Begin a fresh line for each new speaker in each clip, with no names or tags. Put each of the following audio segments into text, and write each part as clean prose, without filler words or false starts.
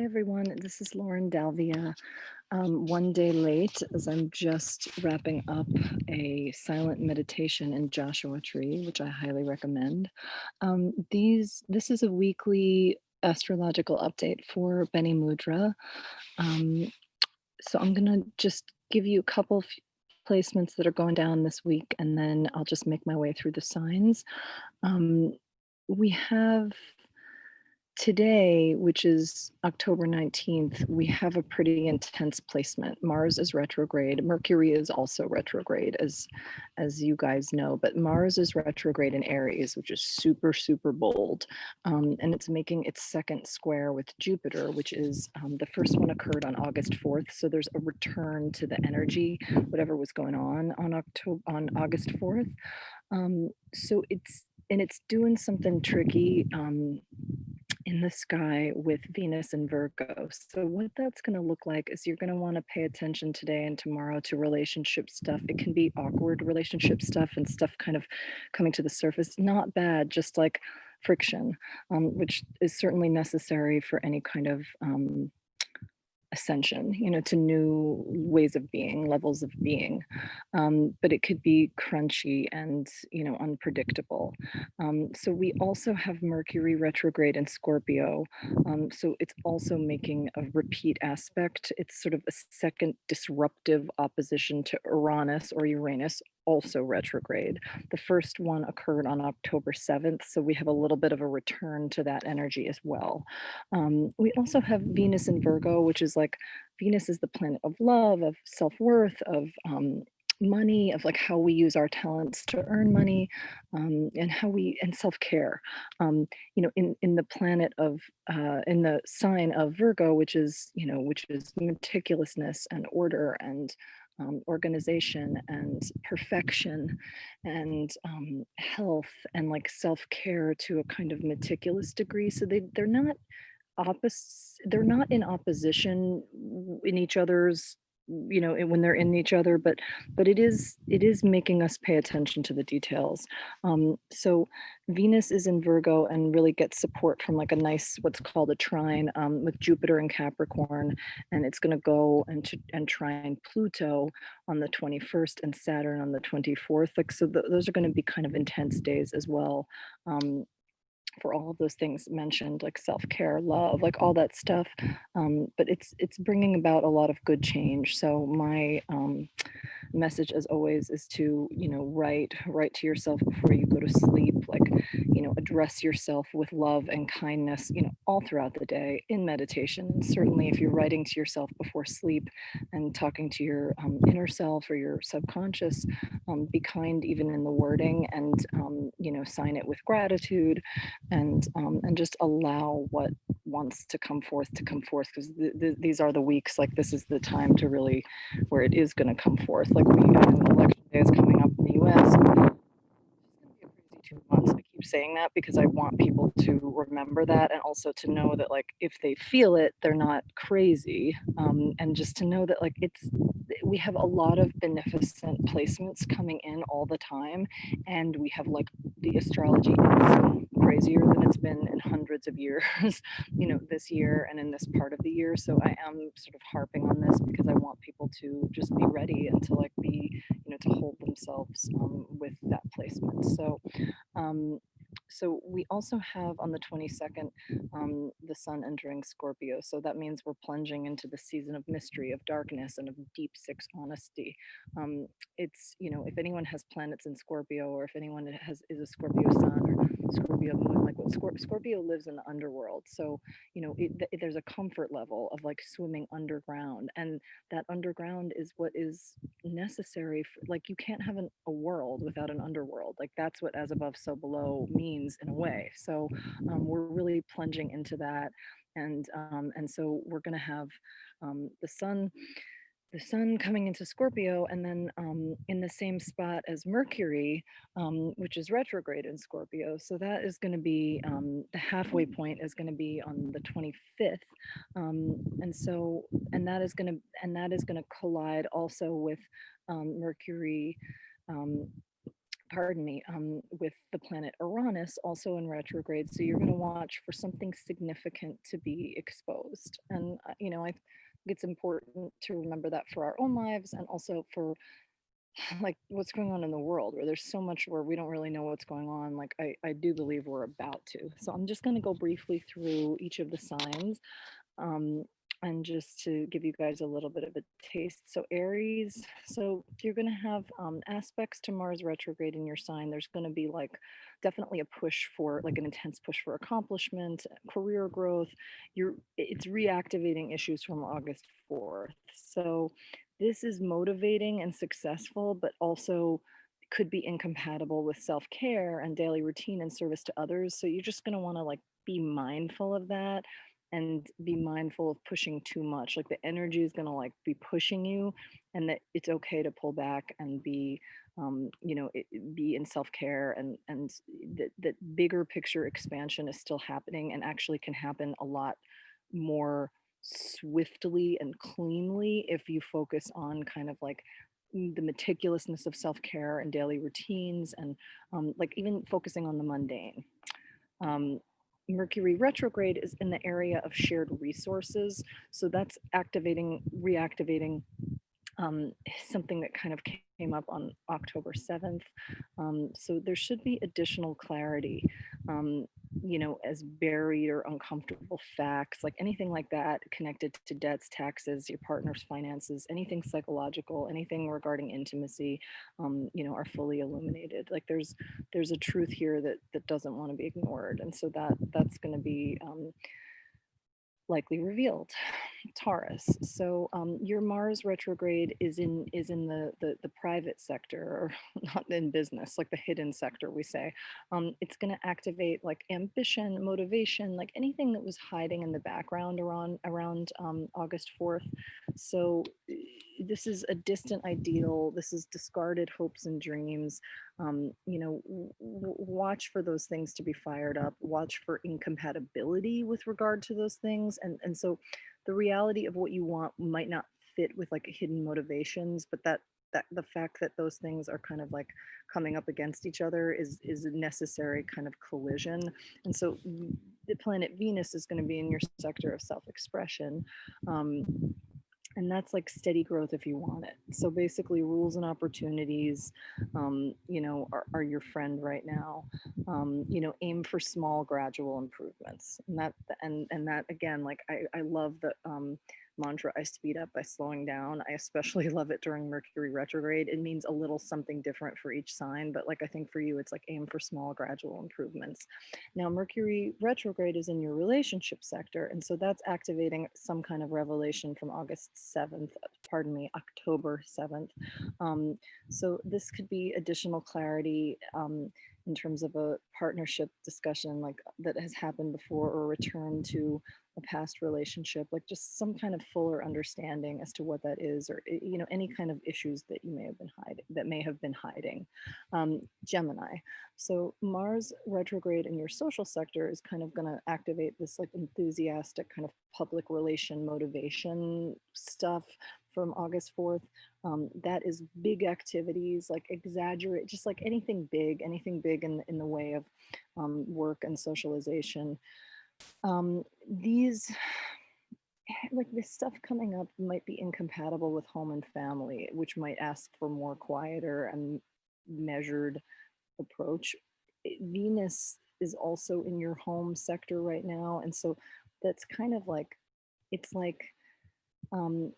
everyone. This is Lauren Dalvia. One day late as I'm just wrapping up a silent meditation in Joshua Tree, which I highly recommend. This is a weekly astrological update for Bene Mudra. So I'm gonna just give you a couple placements that are going down this week, and then I'll just make my way through the signs. We have today, which is October 19th, we have a pretty intense placement. Mars is retrograde. Mercury is also retrograde, as you guys know, but Mars is retrograde in Aries, which is super, super bold. And it's making its second square with Jupiter, which is the first one occurred on August 4th. So there's a return to the energy, whatever was going on August 4th. So it's doing something tricky in the sky with Venus and Virgo. So what that's going to look like is you're going to want to pay attention today and tomorrow to relationship stuff. It can be awkward relationship stuff and stuff kind of coming to the surface. Not bad, just like friction, which is certainly necessary for any kind of ascension, to new ways of being, levels of being. But it could be crunchy and, unpredictable. So we also have Mercury retrograde in Scorpio. So it's also making a repeat aspect. It's sort of a second disruptive opposition to Uranus or Uranus, also retrograde. The first one occurred on October 7th, so we have a little bit of a return to that energy as well. We also have Venus in Virgo, which is like Venus is the planet of love, of self-worth, of money, of like how we use our talents to earn money, and self-care. In the planet of in the sign of Virgo, which is meticulousness and order and organization and perfection and health and like self-care to a kind of meticulous degree. So they're not opposite, they're not in opposition in each other's, when they're in each other, but it is making us pay attention to the details. So Venus is in Virgo and really gets support from like a nice, what's called a trine, with Jupiter in Capricorn, and it's going to go and trine Pluto on the 21st and Saturn on the 24th. Like, so those are going to be kind of intense days as well. For all of those things mentioned, like self-care, love, like all that stuff. But it's bringing about a lot of good change. So my message, as always, is to write to yourself before you go to sleep. Like, address yourself with love and kindness, all throughout the day in meditation. And certainly, if you're writing to yourself before sleep and talking to your inner self or your subconscious, be kind even in the wording, and sign it with gratitude, and just allow what wants to come forth, because these are the weeks, like this is the time to really, where it is going to come forth. Like I know election day is coming up in the US. It's going to be a crazy 2 months. I keep saying that because I want people to remember that, and also to know that like if they feel it, they're not crazy, and just to know that like we have a lot of beneficent placements coming in all the time, and we have like the astrology is crazier than it's been in hundreds of years, this year and in this part of the year. So I am sort of harping on this because I want people to just be ready and to like be, to hold themselves with that placement. So we also have on the 22nd, the sun entering Scorpio. So that means we're plunging into the season of mystery, of darkness, and of deep six honesty. It's, if anyone has planets in Scorpio, or if anyone is a Scorpio sun or Scorpio moon, like what Scorpio lives in the underworld. So, there's a comfort level of like swimming underground, and that underground is what is necessary for, like, you can't have a world without an underworld. Like that's what as above so below means in a way. So we're really plunging into that, and so we're going to have the sun coming into Scorpio, and then in the same spot as Mercury, which is retrograde in Scorpio. So that is going to be, the halfway point is going to be on the 25th, and that is going to collide also with Mercury. pardon me, with the planet Uranus also in retrograde. So you're going to watch for something significant to be exposed. And, I think it's important to remember that for our own lives and also for like what's going on in the world where there's so much where we don't really know what's going on. Like I do believe we're about to. So I'm just going to go briefly through each of the signs, um, and just to give you guys a little bit of a taste. So Aries, so you're going to have aspects to Mars retrograde in your sign. There's going to be like definitely a push for like an intense push for accomplishment, career growth. It's reactivating issues from August 4th. So this is motivating and successful, but also could be incompatible with self-care and daily routine and service to others. So you're just going to want to like be mindful of that and be mindful of pushing too much. Like the energy is going to like be pushing you, and that it's okay to pull back and be be in self-care, and that bigger picture expansion is still happening and actually can happen a lot more swiftly and cleanly if you focus on kind of like the meticulousness of self-care and daily routines, and like even focusing on the mundane. um, Mercury retrograde is in the area of shared resources. So that's reactivating um, something that kind of came up on October 7th. So there should be additional clarity, um, as buried or uncomfortable facts, like anything like that connected to debts, taxes, your partner's finances, anything psychological, anything regarding intimacy, are fully illuminated. Like there's a truth here that doesn't want to be ignored, and so that's going to be likely revealed. Taurus. So your Mars retrograde is in the private sector, or not in business, like the hidden sector we say. It's going to activate like ambition, motivation, like anything that was hiding in the background around August 4th. So this is a distant ideal. This is discarded hopes and dreams. Watch for those things to be fired up. Watch for incompatibility with regard to those things, and so the reality of what you want might not fit with like hidden motivations, but that the fact that those things are kind of like coming up against each other is a necessary kind of collision. And so the planet Venus is going to be in your sector of self-expression, um, and that's like steady growth if you want it. So basically rules and opportunities, are your friend right now. Aim for small gradual improvements, and that again, like I love the mantra, I speed up by slowing down. I especially love it during Mercury retrograde. It means a little something different for each sign, but like I think for you it's like aim for small gradual improvements. Now Mercury retrograde is in your relationship sector, and so that's activating some kind of revelation from August 7th, pardon me, October 7th. So this could be additional clarity in terms of a partnership discussion like that has happened before, or a return to a past relationship, like just some kind of fuller understanding as to what that is, or any kind of issues that you may have been hiding. Gemini. So Mars retrograde in your social sector is kind of going to activate this like enthusiastic kind of public relation motivation stuff from August 4th. That is big activities, like exaggerate, just like anything big in the way of work and socialization. These like this stuff coming up might be incompatible with home and family, which might ask for more quieter and measured approach. Venus is also in your home sector right now, and so that's kind of like it's like um,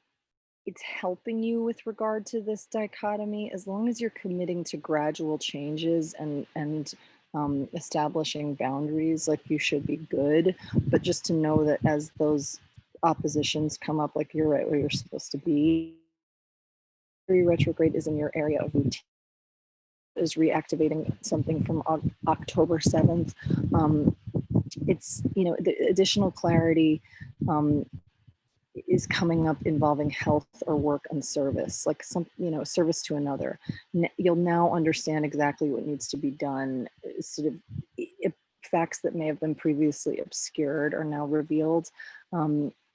it's helping you with regard to this dichotomy as long as you're committing to gradual changes and establishing boundaries. Like you should be good, but just to know that as those oppositions come up, like you're right where you're supposed to be. Retrograde is in your area of routine, is reactivating something from October 7th. It's, the additional clarity is coming up involving health or work and service, like service to another. You'll now understand exactly what needs to be done. Sort of facts that may have been previously obscured are now revealed.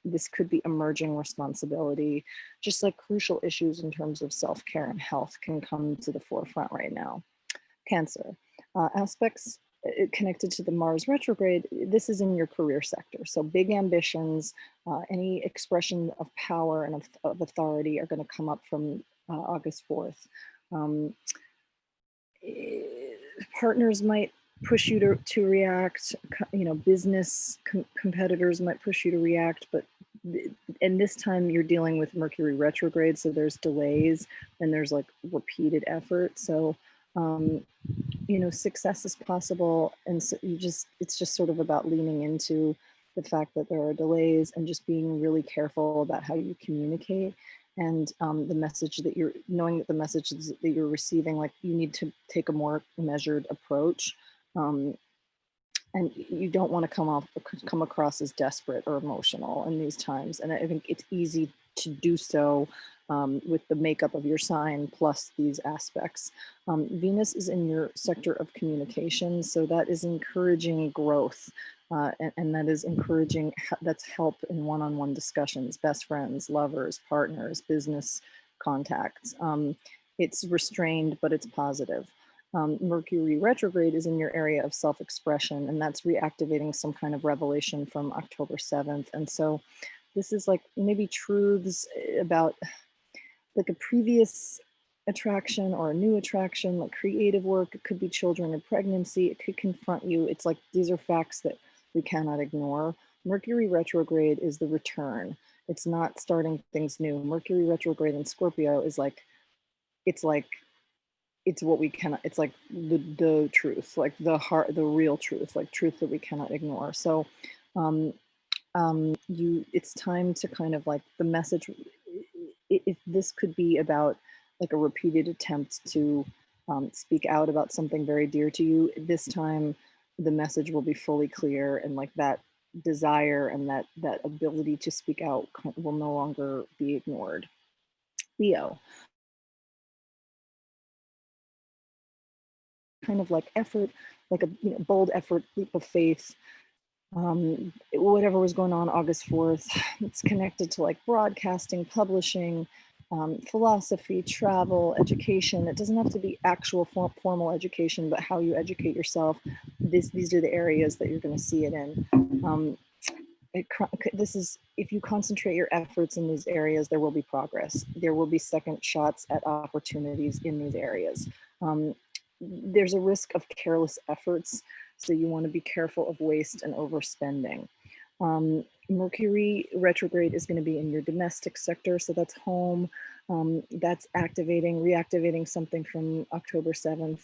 This could be emerging responsibility, just like crucial issues in terms of self-care and health can come to the forefront right now. Cancer. Aspects connected to the Mars retrograde, this is in your career sector. So big ambitions, any expression of power and of authority are going to come up from August 4th. Um, Partners might push you to react, you know, business competitors might push you to react, but and this time you're dealing with Mercury retrograde, so there's delays and there's like repeated effort. So you know, success is possible, and so it's just sort of about leaning into the fact that there are delays and just being really careful about how you communicate, and the message that you're knowing that the messages that you're receiving, like, you need to take a more measured approach, um, and you don't want to come across as desperate or emotional in these times. And I think it's easy to do so with the makeup of your sign plus these aspects. Venus is in your sector of communication, so that is encouraging growth, and that is encouraging, that's help in one-on-one discussions, best friends, lovers, partners, business contacts. It's restrained, but it's positive. Mercury retrograde is in your area of self-expression, and that's reactivating some kind of revelation from October 7th. And so this is like maybe truths about like a previous attraction or a new attraction, like creative work. It could be children or pregnancy. It could confront you. It's like these are facts that we cannot ignore. Mercury retrograde is the return. It's not starting things new. Mercury retrograde in Scorpio is like, it's like it's what we cannot, it's like the truth, like the heart, the real truth, like truth that we cannot ignore. So um it's time to kind of like the message, if this could be about like a repeated attempt to speak out about something very dear to you, this time the message will be fully clear, and like that desire and that ability to speak out will no longer be ignored. Leo, kind of like effort, like a, you know, bold effort, leap of faith, whatever was going on August 4th. It's connected to like broadcasting, publishing, philosophy, travel, education. It doesn't have to be actual formal education, but how you educate yourself. These are the areas that you're going to see it in. This is, if you concentrate your efforts in these areas, there will be progress. There will be second shots at opportunities in these areas. There's a risk of careless efforts, so you want to be careful of waste and overspending. Mercury retrograde is going to be in your domestic sector, so that's home. That's reactivating something from October 7th.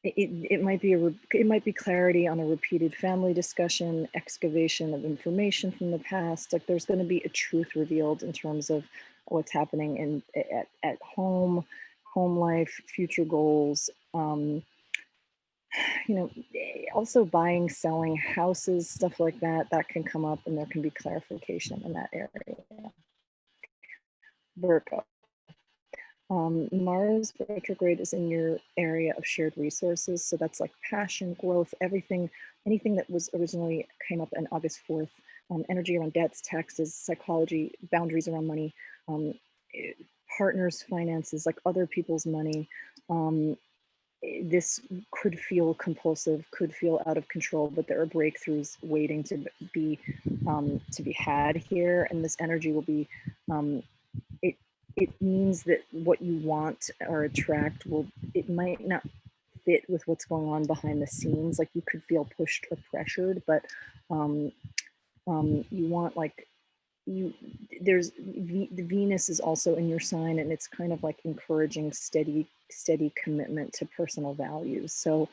It might be it might be clarity on a repeated family discussion, excavation of information from the past. Like there's going to be a truth revealed in terms of what's happening at home, home life, future goals. You know, also buying, selling houses, stuff like that. That can come up, and there can be clarification in that area. Virgo. Mars retrograde is in your area of shared resources. So that's like passion, growth, everything, anything that was originally came up on August 4th, energy around debts, taxes, psychology, boundaries around money, partners, finances, like other people's money. This could feel compulsive, could feel out of control, but there are breakthroughs waiting to be had here, and this energy will be it means that what you want or attract it might not fit with what's going on behind the scenes. Like you could feel pushed or pressured, but you want like the Venus is also in your sign, and it's kind of like encouraging steady commitment to personal values. So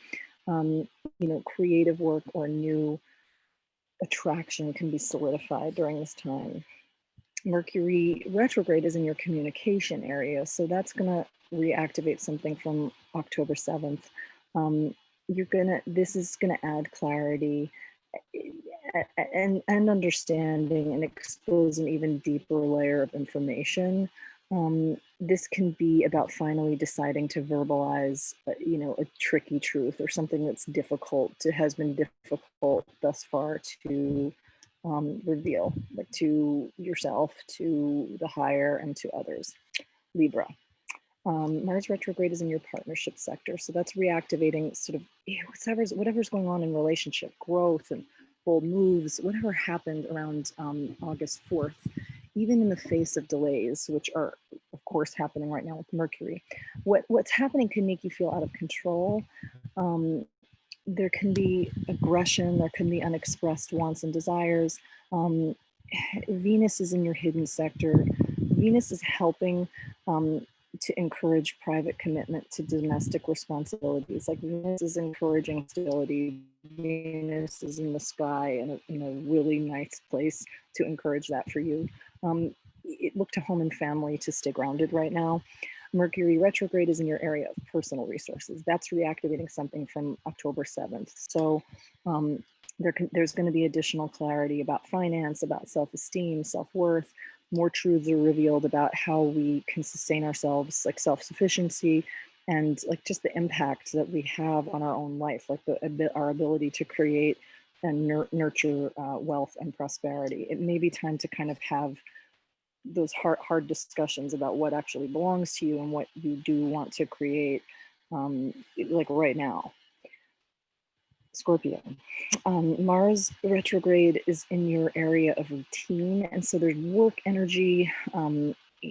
you know, creative work or new attraction can be solidified during this time. Mercury retrograde is in your communication area, so that's going to reactivate something from October 7th. This is going to add clarity and understanding and expose an even deeper layer of information. This can be about finally deciding to verbalize, you know, a tricky truth or something that's has been difficult thus far to reveal, like to yourself, to the higher, and to others. Libra. Mars retrograde is in your partnership sector. So that's reactivating sort of whatever's going on in relationship, growth and bold moves, whatever happened around August 4th, even in the face of delays, which are of course happening right now with Mercury. What's happening can make you feel out of control. Um, there can be aggression, there can be unexpressed wants and desires. Um, Venus is in your hidden sector. Venus is helping to encourage private commitment to domestic responsibilities. Like Venus is encouraging stability. Venus is in the sky in a really nice place to encourage that for you. Look to home and family to stay grounded right now. Mercury retrograde is in your area of personal resources. That's reactivating something from October 7th. So there's going to be additional clarity about finance, about self-esteem, self-worth. More truths are revealed about how we can sustain ourselves, like self-sufficiency, and like just the impact that we have on our own life, like our ability to create and nurture wealth and prosperity. It may be time to kind of have those hard discussions about what actually belongs to you and what you do want to create, like right now. Scorpio. Mars retrograde is in your area of routine. And so there's work energy.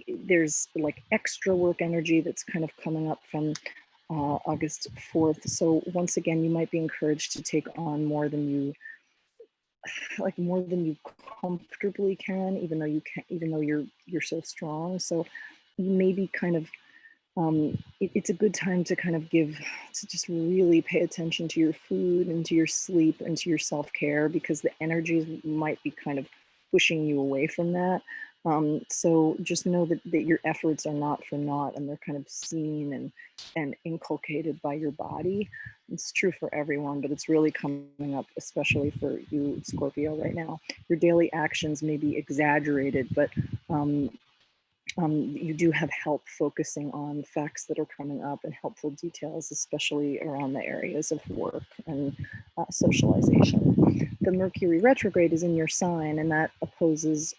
There's like extra work energy that's kind of coming up from August 4th. So once again, you might be encouraged to take on more than you comfortably can, even though you're so strong. So you may be kind of it's a good time to kind of to just really pay attention to your food and to your sleep and to your self-care, because the energies might be kind of pushing you away from that. So just know that your efforts are not for naught, and they're kind of seen and inculcated by your body. It's true for everyone, but it's really coming up, especially for you, Scorpio, right now. Your daily actions may be exaggerated, but you do have help focusing on facts that are coming up and helpful details, especially around the areas of work and socialization. The Mercury retrograde is in your sign, and that opposes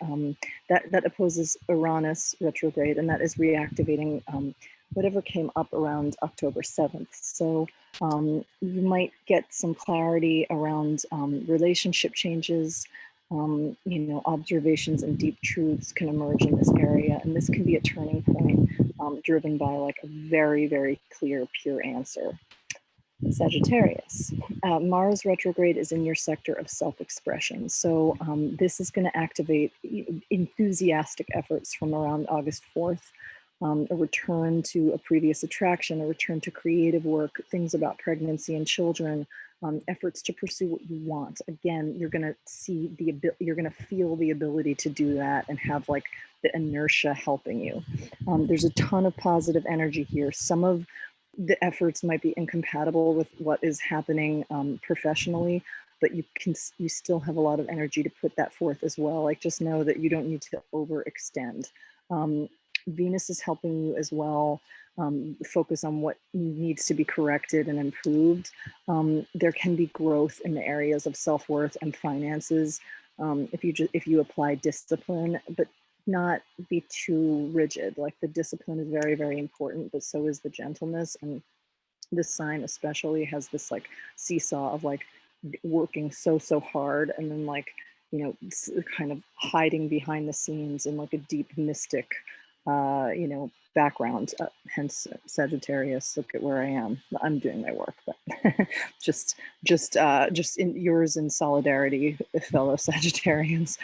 that opposes Uranus retrograde, and that is reactivating whatever came up around October 7th. So you might get some clarity around relationship changes. Observations and deep truths can emerge in this area, and this can be a turning point driven by like a very, very clear, pure answer. Sagittarius. Mars retrograde is in your sector of self-expression. So this is going to activate enthusiastic efforts from around August 4th. A return to a previous attraction, a return to creative work, things about pregnancy and children, efforts to pursue what you want. Again, you're going to you're going to feel the ability to do that and have like the inertia helping you. There's a ton of positive energy here. Some of the efforts might be incompatible with what is happening professionally, but you still have a lot of energy to put that forth as well. Like just know that you don't need to overextend. Venus is helping you as well. Focus on what needs to be corrected and improved. There can be growth in the areas of self-worth and finances if you apply discipline, but not be too rigid. Like the discipline is very, very important, but so is the gentleness. And this sign especially has this like seesaw of like working so hard, and then like kind of hiding behind the scenes in like a deep mystic background. Hence Sagittarius. Look at where I am. I'm doing my work, but just in yours in solidarity, fellow Sagittarians.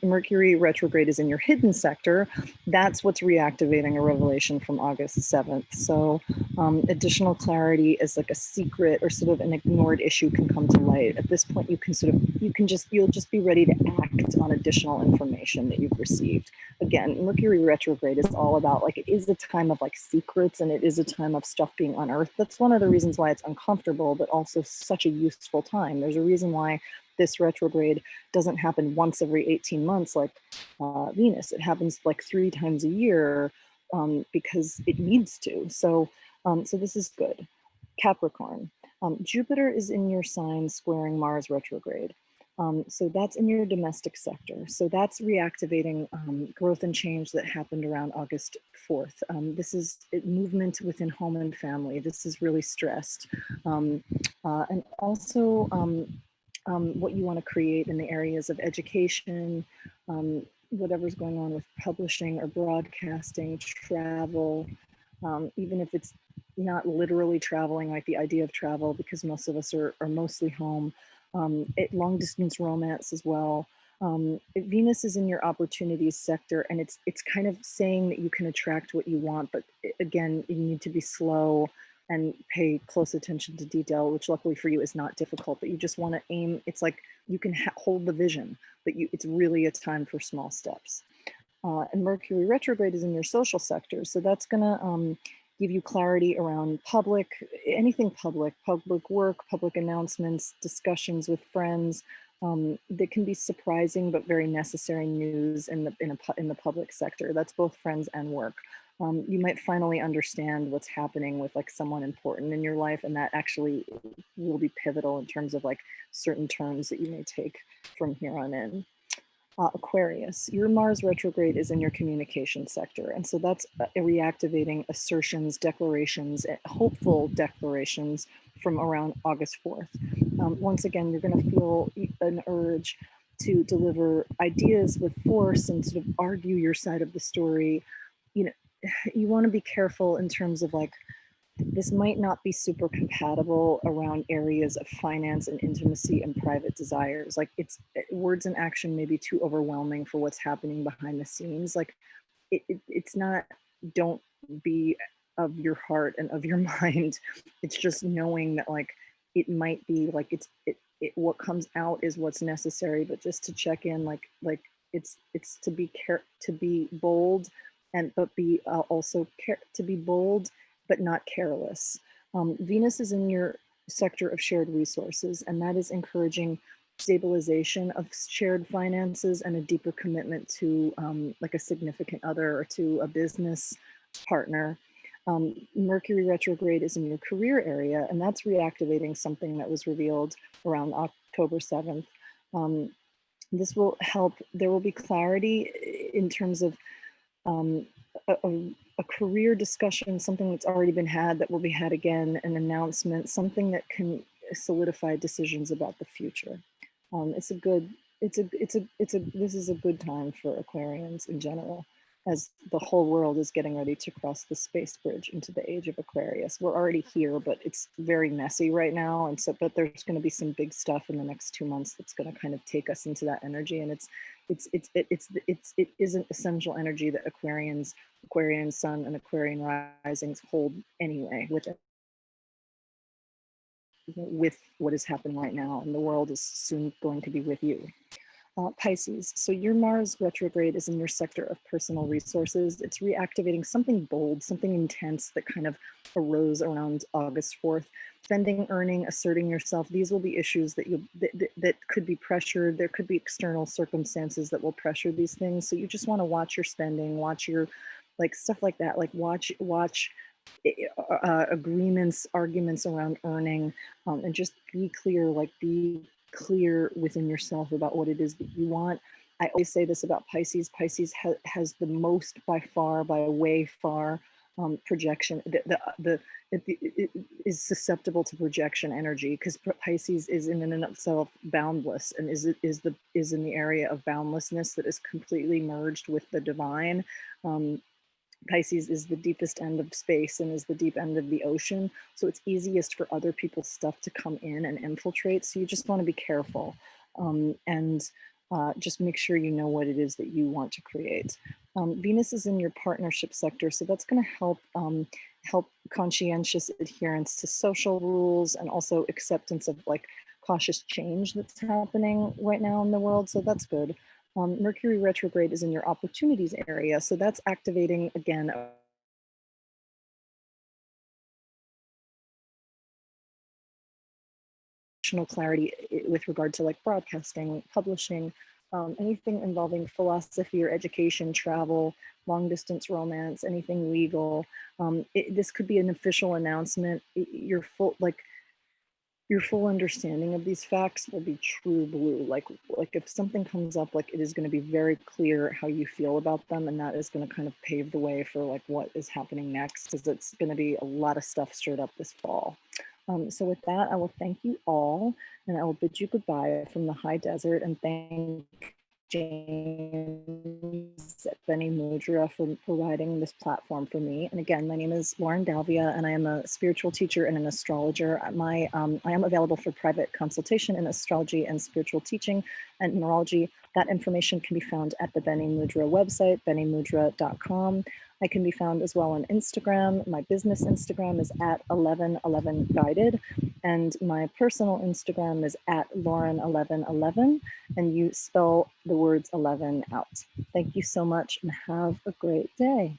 Mercury retrograde is in your hidden sector. That's what's reactivating a revelation from August 7th. So additional clarity is like a secret or sort of an ignored issue can come to light. At this point, you'll just be ready to act on additional information that you've received. Again, Mercury retrograde is all about like, it is a time of like secrets, and it is a time of stuff being unearthed. That's one of the reasons why it's uncomfortable, but also such a useful time. There's a reason why this retrograde doesn't happen once every 18 months like Venus. It happens like 3 times a year because it needs to. So this is good. Capricorn. Jupiter is in your sign squaring Mars retrograde. So that's in your domestic sector. So that's reactivating growth and change that happened around August 4th. This is movement within home and family. This is really stressed. And also what you want to create in the areas of education, whatever's going on with publishing or broadcasting, travel, even if it's not literally traveling, like the idea of travel, because most of us are mostly home. Long distance romance as well. Venus is in your opportunities sector, and it's kind of saying that you can attract what you want, but again, you need to be slow and pay close attention to detail, which luckily for you is not difficult, but you just want to aim. It's like you can hold the vision, but it's really a time for small steps. And Mercury retrograde is in your social sector. So that's going to give you clarity around anything public work, public announcements, discussions with friends. That can be surprising but very necessary news in the public sector. That's both friends and work. You might finally understand what's happening with like someone important in your life, and that actually will be pivotal in terms of like certain turns that you may take from here on in. Aquarius, your Mars retrograde is in your communication sector. And so that's reactivating assertions, declarations, hopeful declarations from around August 4th. Once again, you're going to feel an urge to deliver ideas with force and sort of argue your side of the story. You know, you want to be careful in terms of like, this might not be super compatible around areas of finance and intimacy and private desires. Like words and action may be too overwhelming for what's happening behind the scenes. Like it's not, don't be of your heart and of your mind. It's just knowing that like, it might be like, what comes out is what's necessary, but just to check in, it's to be bold but be also to be bold but not careless. Venus is in your sector of shared resources, and that is encouraging stabilization of shared finances and a deeper commitment to like a significant other or to a business partner. Mercury retrograde is in your career area, and that's reactivating something that was revealed around October 7th. This will help, there will be clarity in terms of a career discussion, something that's already been had that will be had again, an announcement, something that can solidify decisions about the future. This is a good time for Aquarians in general, as the whole world is getting ready to cross the space bridge into the age of Aquarius. We're already here, but it's very messy right now. And so, but there's going to be some big stuff in the next 2 months that's going to kind of take us into that energy. And it is an essential energy that Aquarian sun and Aquarian risings hold anyway with what is happening right now, and the world is soon going to be with you. Pisces, so your Mars retrograde is in your sector of personal resources. It's reactivating something bold, something intense that kind of arose around August 4th. Spending, earning, asserting yourself. These will be issues that could be pressured. There could be external circumstances that will pressure these things. So you just want to watch your spending, watch your like stuff like that. Like watch agreements, arguments around earning, and just be clear. Like be clear within yourself about what it is that you want. I always say this about Pisces. Pisces has the most by far, by way far, projection. It is susceptible to projection energy because Pisces is in and of itself boundless, and is in the area of boundlessness that is completely merged with the divine. Pisces is the deepest end of space and is the deep end of the ocean. So it's easiest for other people's stuff to come in and infiltrate. So you just want to be careful and just make sure you know what it is that you want to create. Venus is in your partnership sector. So that's going to help conscientious adherence to social rules and also acceptance of like cautious change that's happening right now in the world. So that's good. Mercury retrograde is in your opportunities area. So that's activating, again, additional clarity with regard to like broadcasting, publishing, anything involving philosophy or education, travel, long distance romance, anything legal. This could be an official announcement. You're full, like, Your full understanding of these facts will be true blue. Like if something comes up, like it is going to be very clear how you feel about them, and that is going to kind of pave the way for like what is happening next, because it's going to be a lot of stuff stirred up this fall. So with that, I will thank you all, and I will bid you goodbye from the high desert, and thank James at Bene Mudra for providing this platform for me. And again, my name is Lauren Dalvia, and I am a spiritual teacher and an astrologer. I am available for private consultation in astrology and spiritual teaching and numerology. That information can be found at the Bene Mudra website, benemudra.com. I can be found as well on Instagram. My business Instagram is at 1111guided, and my personal Instagram is at Lauren1111, and you spell the words 11 out. Thank you so much and have a great day.